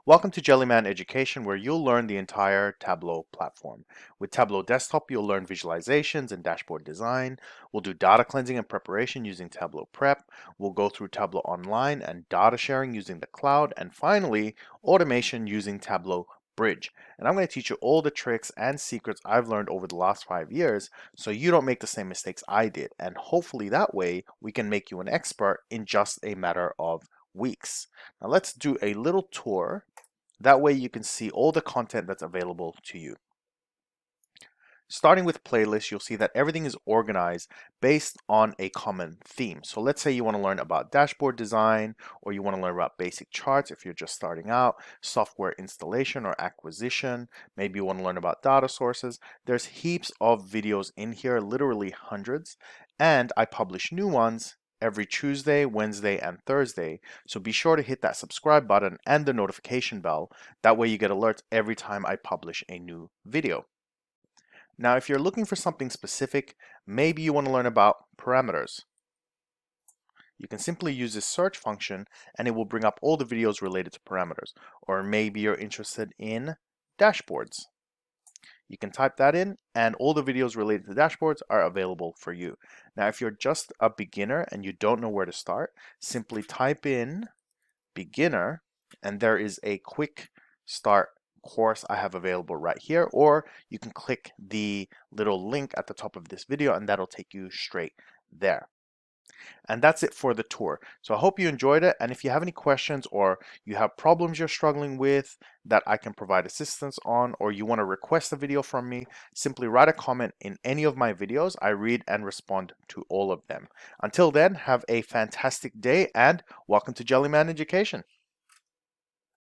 Welcome to Jellyman Education, where you'll learn the entire Tableau platform. With Tableau Desktop, you'll learn visualizations and dashboard design. We'll do data cleansing and preparation using Tableau Prep. We'll go through Tableau Online and data sharing using the cloud. And finally, automation using Tableau Bridge. And I'm going to teach you all the tricks and secrets I've learned over the last 5 years so you don't make the same mistakes I did. And hopefully that way we can make you an expert in just a matter of weeks. Now let's do a little tour. That way you can see all the content that's available to you. Starting with playlists, you'll see that everything is organized based on a common theme. So let's say you want to learn about dashboard design, or you want to learn about basic charts if you're just starting out, software installation or acquisition. Maybe you want to learn about data sources. There's heaps of videos in here, literally hundreds, and I publish new ones every Tuesday, Wednesday, and Thursday. So be sure to hit that subscribe button and the notification bell. That way you get alerts every time I publish a new video. Now, if you're looking for something specific, maybe you want to learn about parameters. You can simply use this search function and it will bring up all the videos related to parameters. Or maybe you're interested in dashboards. You can type that in and all the videos related to dashboards are available for you. Now, if you're just a beginner and you don't know where to start, simply type in beginner and there is a quick start course I have available right here, or you can click the little link at the top of this video and that'll take you straight there. And that's it for the tour. So I hope you enjoyed it. And if you have any questions or you have problems you're struggling with that I can provide assistance on, or you want to request a video from me, simply write a comment in any of my videos. I read and respond to all of them. Until then, have a fantastic day and welcome to Jellyman Education.